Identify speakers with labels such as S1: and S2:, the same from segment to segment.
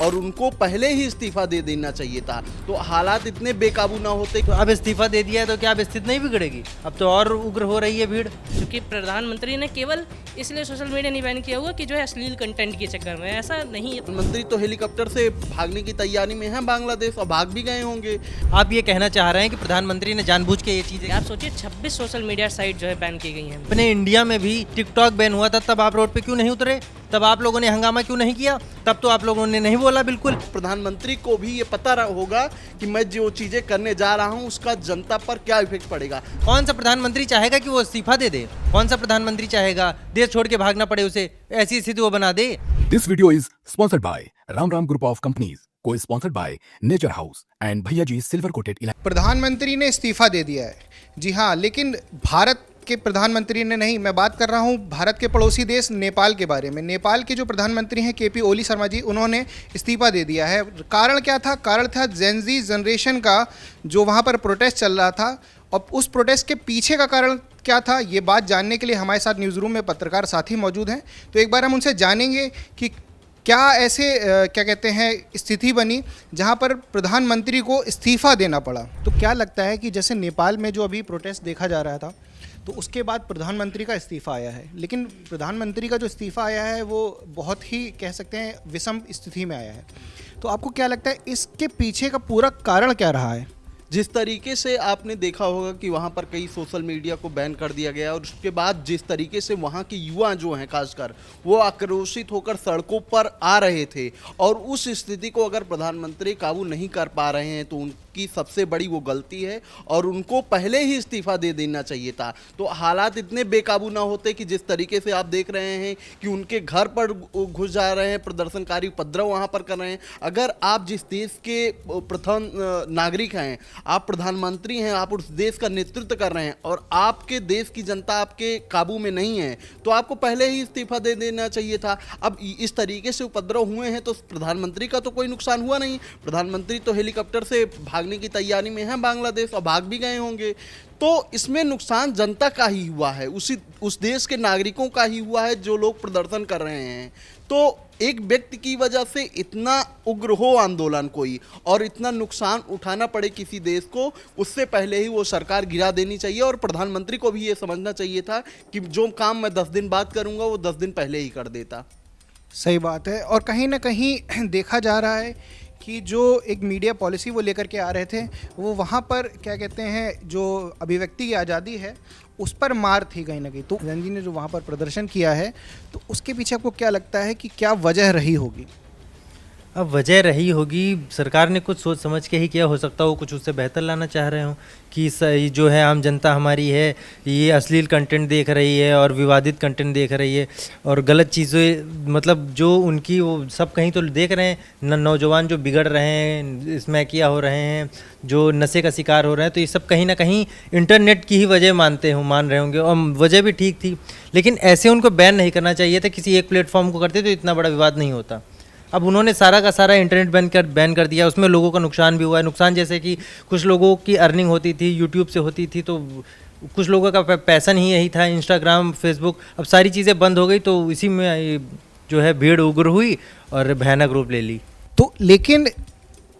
S1: और उनको पहले ही इस्तीफा दे देना चाहिए था। तो हालात इतने बेकाबू ना होते।
S2: तो अब इस्तीफा दे दिया है तो क्या अब स्थिति नहीं बिगड़ेगी? अब तो और उग्र हो रही है भीड़।
S3: क्योंकि प्रधानमंत्री ने केवल इसलिए सोशल मीडिया नहीं बैन किया हुआ कि जो है अश्लील कंटेंट के चक्कर में, ऐसा नहीं है।
S1: प्रधानमंत्री तो हेलीकॉप्टर से भागने की तैयारी में है बांग्लादेश, और भाग भी गए होंगे।
S2: आप ये कहना चाह रहे हैं कि प्रधानमंत्री ने जानबूझ के ये चीजें,
S3: आप सोचिए 26 सोशल मीडिया साइट जो है बैन की गई हैं।
S2: अपने इंडिया में भी टिकटॉक बैन हुआ था, तब आप रोड पे क्यों नहीं उतरे? तब आप लोगों ने हंगामा क्यों नहीं किया? तब तो आप लोगों ने नहीं बोला बिल्कुल।
S1: प्रधानमंत्री को भी ये पता होगा कि मैं जो चीजें करने जा रहा हूँ उसका जनता पर क्या इफेक्ट पड़ेगा।
S2: कौन सा प्रधानमंत्री चाहेगा कि वो इस्तीफा दे दे? कौन सा प्रधानमंत्री चाहेगा देश छोड़ के भागना पड़े उसे? ऐसी स्थिति वो बना दे।
S4: This video is sponsored by Ram Ram Group of Companies, co-sponsored by Nature House and Bhaiya Ji Silver Coated
S5: प्रधानमंत्री ने इस्तीफा दे दिया है, जी हाँ, लेकिन भारत के प्रधानमंत्री ने नहीं। मैं बात कर रहा हूँ भारत के पड़ोसी देश नेपाल के बारे में। नेपाल के जो प्रधानमंत्री हैं केपी ओली शर्मा जी, उन्होंने इस्तीफा दे दिया है। कारण क्या था? कारण था जेन ज़ी जनरेशन का जो वहाँ पर प्रोटेस्ट चल रहा था। और उस प्रोटेस्ट के पीछे का कारण क्या था, ये बात जानने के लिए हमारे साथ न्यूज़ रूम में पत्रकार साथी मौजूद हैं। तो एक बार हम उनसे जानेंगे कि क्या ऐसे क्या कहते हैं स्थिति बनी जहां पर प्रधानमंत्री को इस्तीफा देना पड़ा। तो क्या लगता है कि जैसे नेपाल में जो अभी प्रोटेस्ट देखा जा रहा था, तो उसके बाद प्रधानमंत्री का इस्तीफा आया है, लेकिन प्रधानमंत्री का जो इस्तीफा आया है वो बहुत ही कह सकते हैं विषम स्थिति में आया है। तो आपको क्या लगता है इसके पीछे का पूरा कारण क्या रहा है?
S1: जिस तरीके से आपने देखा होगा कि वहाँ पर कई सोशल मीडिया को बैन कर दिया गया, और उसके बाद जिस तरीके से वहाँ के युवा जो हैं खासकर वो आक्रोशित होकर सड़कों पर आ रहे थे, और उस स्थिति को अगर प्रधानमंत्री काबू नहीं कर पा रहे हैं तो उनकी सबसे बड़ी वो गलती है, और उनको पहले ही इस्तीफा दे देना चाहिए था। तो हालात इतने बेकाबू ना होते कि जिस तरीके से आप देख रहे हैं कि उनके घर पर घुस जा रहे हैं प्रदर्शनकारी, उपद्रव वहाँ पर कर रहे हैं। अगर आप जिस देश के प्रथम नागरिक हैं, आप प्रधानमंत्री हैं, आप उस देश का नेतृत्व कर रहे हैं, और आपके देश की जनता आपके काबू में नहीं है, तो आपको पहले ही इस्तीफा दे देना चाहिए था। अब इस तरीके से उपद्रव हुए हैं तो प्रधानमंत्री का तो कोई नुकसान हुआ नहीं। प्रधानमंत्री तो हेलीकॉप्टर से भागने की तैयारी में है बांग्लादेश, और भाग भी गए होंगे। तो इसमें नुकसान जनता का ही हुआ है, उस देश के नागरिकों का ही हुआ है जो लोग प्रदर्शन कर रहे हैं। तो एक व्यक्ति की वजह से इतना उग्र हो आंदोलन कोई, और इतना नुकसान उठाना पड़े किसी देश को, उससे पहले ही वो सरकार गिरा देनी चाहिए। और प्रधानमंत्री को भी ये समझना चाहिए था कि जो काम मैं 10 दिन बाद करूँगा वो 10 दिन पहले ही कर देता।
S5: सही बात है। और कहीं ना कहीं देखा जा रहा है कि जो एक मीडिया पॉलिसी वो लेकर के आ रहे थे, वो वहाँ पर क्या कहते हैं जो अभिव्यक्ति की आज़ादी है उस पर मार थी कहीं ना कहीं। तो जेन जी ने जो वहाँ पर प्रदर्शन किया है, तो उसके पीछे आपको क्या लगता है कि क्या वजह रही होगी?
S2: अब वजह रही होगी, सरकार ने कुछ सोच समझ के ही किया, हो सकता हो कुछ उससे बेहतर लाना चाह रहे हो कि जो है आम जनता हमारी है ये अश्लील कंटेंट देख रही है और विवादित कंटेंट देख रही है और गलत चीज़ें, मतलब जो उनकी वो सब कहीं तो देख रहे हैं, नौजवान जो बिगड़ रहे हैं, स्मैकिया हो रहे हैं, जो नशे का शिकार हो रहे हैं, तो ये सब कहीं ना कहीं इंटरनेट की ही वजह मान रहे होंगे। और वजह भी ठीक थी, लेकिन ऐसे उनको बैन नहीं करना चाहिए था। किसी एक प्लेटफॉर्म को करते तो इतना बड़ा विवाद नहीं होता। अब उन्होंने सारा का सारा इंटरनेट बैन कर दिया, उसमें लोगों का नुकसान भी हुआ है। नुकसान जैसे कि कुछ लोगों की अर्निंग होती थी, यूट्यूब से होती थी, तो कुछ लोगों का पैसन ही यही था, इंस्टाग्राम, फेसबुक, अब सारी चीज़ें बंद हो गई, तो इसी में जो है भीड़ उग्र हुई और भयानक रूप ले ली।
S5: तो लेकिन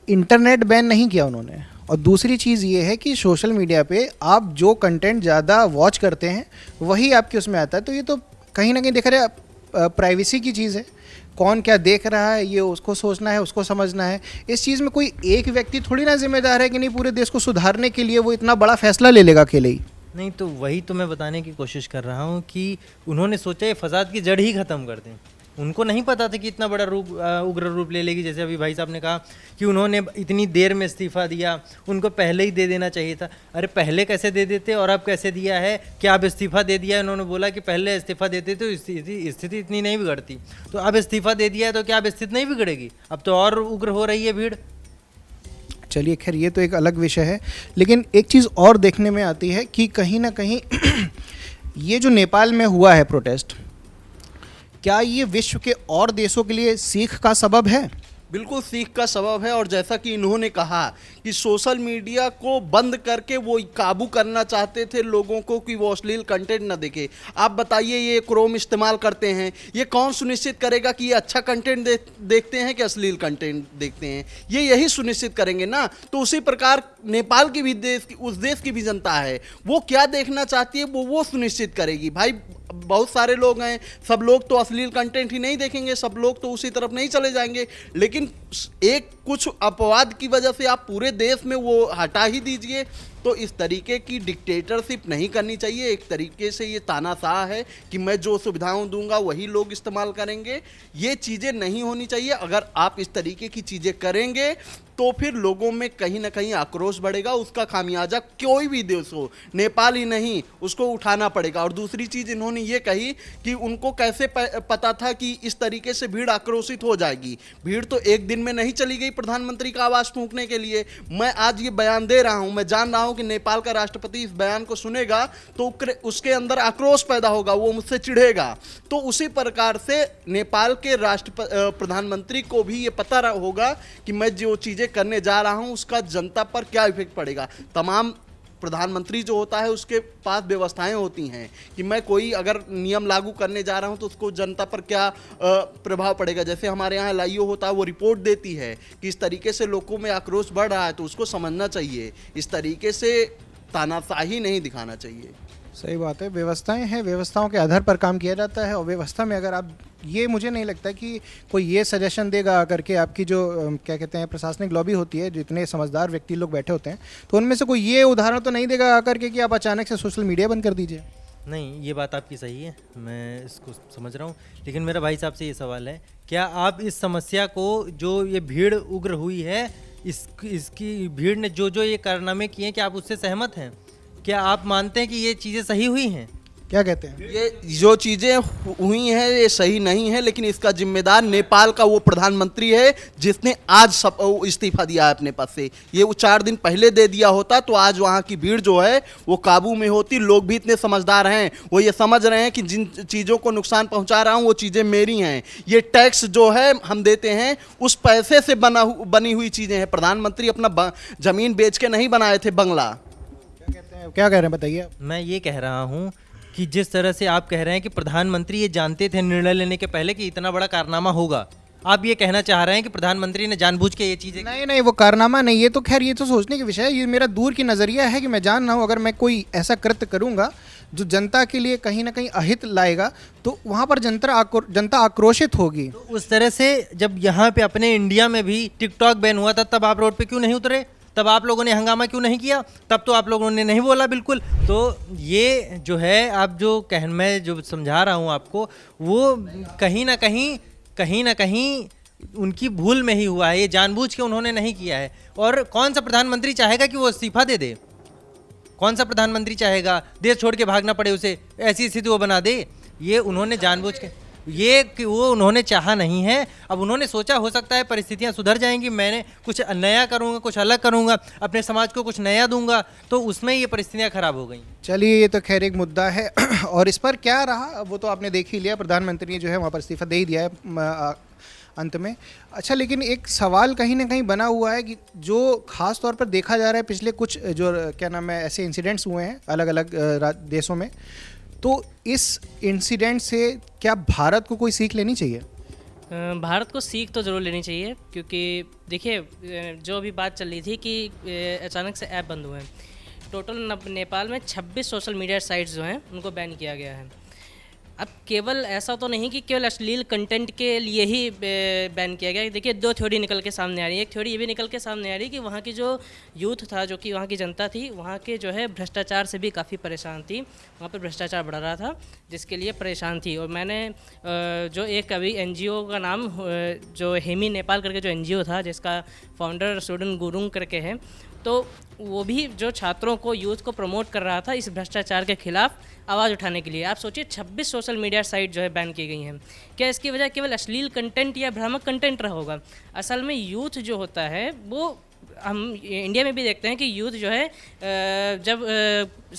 S5: इंटरनेट बैन नहीं किया उन्होंने। और दूसरी चीज़ ये है कि सोशल मीडिया पे आप जो कंटेंट ज़्यादा वॉच करते हैं वही आपके उसमें आता है। तो ये तो कहीं ना कहीं देखा जाए प्राइवेसी की चीज़ है, कौन क्या देख रहा है ये उसको सोचना है, उसको समझना है। इस चीज़ में कोई एक व्यक्ति थोड़ी ना जिम्मेदार है कि नहीं पूरे देश को सुधारने के लिए वो इतना बड़ा फैसला ले लेगा अकेले ही।
S2: नहीं, तो वही तो मैं बताने की कोशिश कर रहा हूँ कि उन्होंने सोचा ये फसाद की जड़ ही ख़त्म कर दें। उनको नहीं पता था कि इतना बड़ा उग्र रूप ले लेगी। जैसे अभी भाई साहब ने कहा कि उन्होंने इतनी देर में इस्तीफा दिया, उनको पहले ही दे देना चाहिए था। अरे पहले कैसे दे देते और अब कैसे दिया है? क्या अब इस्तीफा दे दिया है? उन्होंने बोला कि पहले इस्तीफा देते तो स्थिति इतनी नहीं बिगड़ती। तो अब इस्तीफा दे दिया है तो क्या अब स्थिति नहीं बिगड़ेगी? अब तो और उग्र हो रही है भीड़।
S5: चलिए खैर ये तो एक अलग विषय है, लेकिन एक चीज़ और देखने में आती है कि कहीं ना कहीं ये जो नेपाल में हुआ है प्रोटेस्ट, क्या ये विश्व के और देशों के लिए सीख का सबब है?
S1: बिल्कुल सीख का सबब है। और जैसा कि इन्होंने कहा कि सोशल मीडिया को बंद करके वो काबू करना चाहते थे लोगों को कि वो अश्लील कंटेंट ना देखे। आप बताइए, ये क्रोम इस्तेमाल करते हैं, ये कौन सुनिश्चित करेगा कि ये अच्छा कंटेंट देखते हैं कि अश्लील कंटेंट देखते हैं? ये यही सुनिश्चित करेंगे ना। तो उसी प्रकार नेपाल की भी उस देश की भी जनता है, वो क्या देखना चाहती है वो सुनिश्चित करेगी। भाई बहुत सारे लोग हैं, सब लोग तो अश्लील कंटेंट ही नहीं देखेंगे, सब लोग तो उसी तरफ नहीं चले जाएंगे, लेकिन एक कुछ अपवाद की वजह से आप पूरे देश में वो हटा ही दीजिए। तो इस तरीके की डिक्टेटरशिप नहीं करनी चाहिए। एक तरीके से ये तानाशाह है कि मैं जो सुविधाएं दूंगा वही लोग इस्तेमाल करेंगे। ये चीज़ें नहीं होनी चाहिए। अगर आप इस तरीके की चीज़ें करेंगे तो फिर लोगों में कहीं ना कहीं आक्रोश बढ़ेगा। उसका खामियाजा कोई भी देश हो, नेपाल ही नहीं, उसको उठाना पड़ेगा। और दूसरी चीज़ इन्होंने ये कही कि उनको कैसे पता था कि इस तरीके से भीड़ आक्रोशित हो जाएगी। भीड़ तो एक दिन में नहीं चली गई प्रधानमंत्री का आवाज़ फूंकने के लिए। मैं आज ये बयान दे रहा हूँ, मैं जान रहा हूँ कि नेपाल का राष्ट्रपति इस बयान को सुनेगा तो उसके अंदर आक्रोश पैदा होगा, वो मुझसे चिढ़ेगा। तो उसी प्रकार से नेपाल के प्रधानमंत्री को भी ये पता होगा कि मैं जो चीज़ें करने जा रहा हूं उसका जनता पर क्या इफेक्ट पड़ेगा। तमाम प्रधानमंत्री जो होता है उसके पास व्यवस्थाएं होती हैं कि मैं कोई अगर नियम लागू करने जा रहा हूं तो उसको जनता पर क्या प्रभाव पड़ेगा। जैसे हमारे यहाँ LIO होता है, वो रिपोर्ट देती है कि इस तरीके से लोगों में आक्रोश बढ़ रहा है, तो उसको समझना चाहिए। इस तरीके से तानाशाही नहीं दिखाना चाहिए।
S5: सही बात है, व्यवस्थाएं हैं, व्यवस्थाओं के आधार पर काम किया जाता है। और व्यवस्था में अगर आप, ये मुझे नहीं लगता कि कोई ये सजेशन देगा करके, आपकी जो क्या कहते हैं प्रशासनिक लॉबी होती है, जितने समझदार व्यक्ति लोग बैठे होते हैं, तो उनमें से कोई ये उदाहरण तो नहीं देगा आकर के कि आप अचानक से सोशल मीडिया बंद कर दीजिए।
S2: नहीं, ये बात आपकी सही है, मैं इसको समझ रहा हूँ। लेकिन मेरा भाई साहब से ये सवाल है, क्या आप इस समस्या को, जो ये भीड़ उग्र हुई है, इसकी भीड़ ने जो ये कारनामे किए हैं, क्या आप उससे सहमत हैं? क्या आप मानते हैं कि ये चीज़ें सही हुई हैं?
S5: क्या कहते हैं?
S1: ये जो चीज़ें हुई हैं ये सही नहीं है, लेकिन इसका जिम्मेदार नेपाल का वो प्रधानमंत्री है जिसने आज इस्तीफा दिया है अपने पद से। ये वो 4 दिन पहले दे दिया होता तो आज वहाँ की भीड़ जो है वो काबू में होती। लोग भी इतने समझदार हैं, वो ये समझ रहे हैं कि जिन चीज़ों को नुकसान पहुँचा रहा हूँ वो चीज़ें मेरी हैं। ये टैक्स जो है हम देते हैं, उस पैसे से बनी हुई चीज़ें हैं। प्रधानमंत्री अपना ज़मीन बेच के नहीं बनाए थे बंगला।
S5: क्या कह रहे हैं बताइए?
S2: मैं ये कह रहा हूँ कि जिस तरह से आप कह रहे हैं कि प्रधानमंत्री ये जानते थे निर्णय लेने के पहले कि इतना बड़ा कारनामा होगा, आप ये कहना चाह रहे हैं कि प्रधानमंत्री ने जानबूझ के ये चीज़ें?
S5: नहीं, वो कारनामा नहीं, ये तो खैर ये तो सोचने का विषय है। ये मेरा दूर की नज़रिया है कि मैं जान रहा हूँ अगर मैं कोई ऐसा कृत्य करूँगा जो जनता के लिए कहीं ना कहीं अहित लाएगा तो वहाँ पर जनता आक्रोशित होगी।
S2: तो उस तरह से जब यहाँ पे अपने इंडिया में भी टिकटॉक बैन हुआ था, तब आप रोड पे क्यों नहीं उतरे? तब आप लोगों ने हंगामा क्यों नहीं किया? तब तो आप लोगों ने नहीं बोला बिल्कुल। तो ये जो है, आप जो मैं जो समझा रहा हूँ आपको, वो कहीं ना कहीं उनकी भूल में ही हुआ है। ये जानबूझ के उन्होंने नहीं किया है। और कौन सा प्रधानमंत्री चाहेगा कि वो इस्तीफा दे दे? कौन सा प्रधानमंत्री चाहेगा देश छोड़ के भागना पड़े उसे? ऐसी स्थिति वो बना दे। ये उन्होंने जानबूझ के, ये कि वो उन्होंने चाहा नहीं है। अब उन्होंने सोचा हो सकता है परिस्थितियां सुधर जाएंगी, मैंने कुछ नया करूंगा, कुछ अलग करूंगा, अपने समाज को कुछ नया दूंगा, तो उसमें ये परिस्थितियां खराब हो गई।
S5: चलिए, ये तो खैर एक मुद्दा है और इस पर क्या रहा वो तो आपने देख ही लिया। प्रधानमंत्री ने जो है वहाँ पर इस्तीफा दे ही दिया है अंत में। अच्छा, लेकिन एक सवाल कहीं ना कहीं बना हुआ है कि जो ख़ास तौर पर देखा जा रहा है पिछले कुछ जो क्या नाम है ऐसे इंसिडेंट्स हुए हैं अलग अलग देशों में, तो इस इंसिडेंट से क्या भारत को कोई सीख लेनी चाहिए?
S3: भारत को सीख तो ज़रूर लेनी चाहिए, क्योंकि देखिए जो अभी बात चल रही थी कि अचानक से ऐप बंद हुए हैं। टोटल नेपाल में 26 सोशल मीडिया साइट्स जो हैं उनको बैन किया गया है। अब केवल ऐसा तो नहीं कि केवल अश्लील कंटेंट के लिए ही बैन किया गया। देखिए 2 थ्योरी निकल के सामने आ रही है। एक थ्योरी ये भी निकल के सामने आ रही है कि वहाँ की जो यूथ था, जो कि वहाँ की जनता थी, वहाँ के जो है भ्रष्टाचार से भी काफ़ी परेशान थी। वहाँ पर भ्रष्टाचार बढ़ रहा था जिसके लिए परेशान थी। और मैंने जो एक अभी NGO का नाम जो हेमी नेपाल करके जो NGO था, जिसका फाउंडर स्टूडेंट गुरुंग करके है, तो वो भी जो छात्रों को, यूथ को प्रमोट कर रहा था इस भ्रष्टाचार के खिलाफ आवाज़ उठाने के लिए। आप सोचिए 26 सोशल मीडिया साइट जो है बैन की गई हैं। क्या इसकी वजह केवल अश्लील कंटेंट या भ्रामक कंटेंट रहा होगा? असल में यूथ जो होता है वो हम इंडिया में भी देखते हैं कि यूथ जो है जब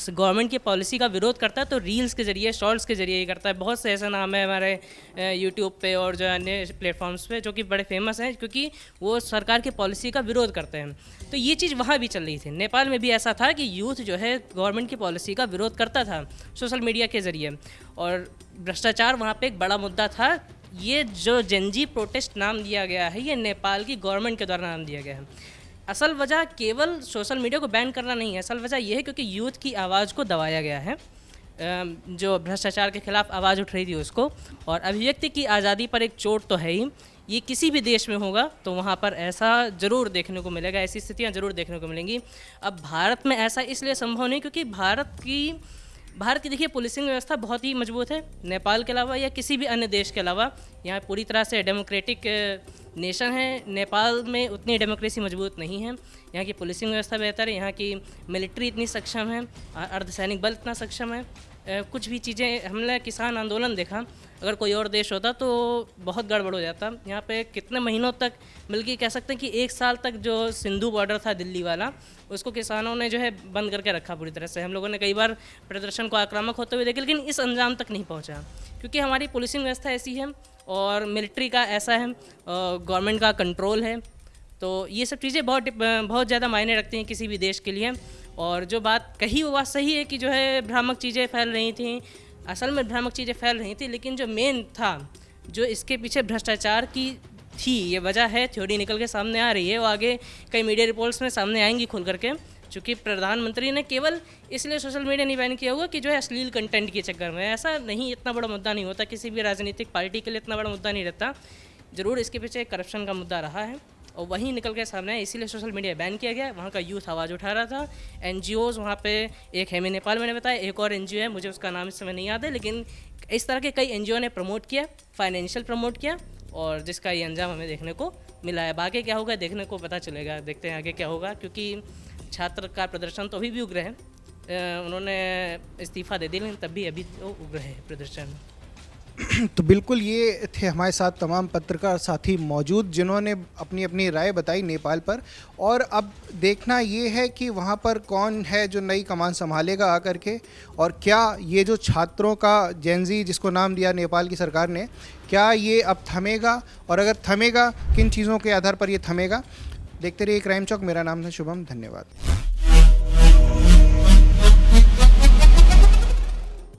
S3: गवर्नमेंट की पॉलिसी का विरोध करता है तो रील्स के ज़रिए, शॉर्ट्स के ज़रिए ही करता है। बहुत से ऐसा नाम है हमारे यूट्यूब पे और जो अन्य प्लेटफॉर्म्स पे जो कि बड़े फेमस हैं, क्योंकि वो सरकार की पॉलिसी का विरोध करते हैं। तो ये चीज़ वहाँ भी चल रही थी। नेपाल में भी ऐसा था कि यूथ जो है गवर्नमेंट की पॉलिसी का विरोध करता था सोशल मीडिया के ज़रिए, और भ्रष्टाचार वहाँ पे एक बड़ा मुद्दा था। ये जो जेनजी प्रोटेस्ट नाम दिया गया है, ये नेपाल की गवर्नमेंट के द्वारा नाम दिया गया है। असल वजह केवल सोशल मीडिया को बैन करना नहीं है, असल वजह यह है क्योंकि यूथ की आवाज़ को दबाया गया है। जो भ्रष्टाचार के खिलाफ आवाज़ उठ रही थी उसको, और अभिव्यक्ति की आज़ादी पर एक चोट तो है ही। ये किसी भी देश में होगा तो वहाँ पर ऐसा ज़रूर देखने को मिलेगा, ऐसी स्थितियाँ ज़रूर देखने को मिलेंगी। अब भारत में ऐसा इसलिए संभव नहीं क्योंकि भारत की देखिए पुलिसिंग व्यवस्था बहुत ही मजबूत है। नेपाल के अलावा या किसी भी अन्य देश के अलावा यहाँ पूरी तरह से डेमोक्रेटिक नेशन है। नेपाल में उतनी डेमोक्रेसी मजबूत नहीं है। यहाँ की पुलिसिंग व्यवस्था बेहतर है, यहाँ की मिलिट्री इतनी सक्षम है, अर्धसैनिक बल इतना सक्षम है। कुछ भी चीज़ें, हमने किसान आंदोलन देखा, अगर कोई और देश होता तो बहुत गड़बड़ हो जाता। यहाँ पे कितने महीनों तक, बल्कि कह सकते हैं कि 1 साल तक जो सिंधु बॉर्डर था दिल्ली वाला, उसको किसानों ने जो है बंद करके रखा पूरी तरह से। हम लोगों ने कई बार प्रदर्शन को आक्रामक होते हुए देखे, लेकिन इस अंजाम तक नहीं पहुँचा क्योंकि हमारी पुलिसिंग व्यवस्था ऐसी है और मिलिट्री का ऐसा है, गवर्नमेंट का कंट्रोल है। तो ये सब चीज़ें बहुत ज़्यादा मायने रखती हैं किसी भी देश के लिए। और जो बात कही वो बात सही है कि जो है भ्रामक चीज़ें फैल रही थी, असल में भ्रामक चीज़ें फैल रही थी, लेकिन जो मेन था, जो इसके पीछे भ्रष्टाचार की थी, ये वजह है, थ्योरी निकल के सामने आ रही है। वो आगे कई मीडिया रिपोर्ट्स में सामने आएंगी खुल करके, चूँकि प्रधानमंत्री ने केवल इसलिए सोशल मीडिया नहीं बैन किया होगा कि जो है अश्लील कंटेंट के चक्कर में। ऐसा नहीं, इतना बड़ा मुद्दा नहीं होता, किसी भी राजनीतिक पार्टी के लिए इतना बड़ा मुद्दा नहीं रहता। ज़रूर इसके पीछे करप्शन का मुद्दा रहा है और वहीं निकल के सामने है, इसीलिए सोशल मीडिया बैन किया गया। वहाँ का यूथ आवाज़ उठा रहा था। NGOs वहाँ पे एक है, मैं नेपाल मैंने बताया, एक और NGO है, मुझे उसका नाम इस समय नहीं याद है, लेकिन इस तरह के कई NGO ने प्रमोट किया, फाइनेंशियल प्रमोट किया, और जिसका ये अंजाम हमें देखने को मिला है। आगे क्या होगा देखने को पता चलेगा, देखते हैं आगे क्या होगा, क्योंकि छात्र का प्रदर्शन तो अभी भी उग्र है। उन्होंने इस्तीफ़ा दे दिया, लेकिन तब भी अभी तो उग्र है प्रदर्शन।
S5: तो बिल्कुल ये थे हमारे साथ तमाम पत्रकार साथी मौजूद जिन्होंने अपनी अपनी राय बताई नेपाल पर। और अब देखना ये है कि वहाँ पर कौन है जो नई कमान संभालेगा आकर के, और क्या ये जो छात्रों का जेनजी जिसको नाम दिया नेपाल की सरकार ने, क्या ये अब थमेगा, और अगर थमेगा किन चीज़ों के आधार पर ये थमेगा। देखते रहिए क्राइम चौक। मेरा नाम है शुभम, धन्यवाद।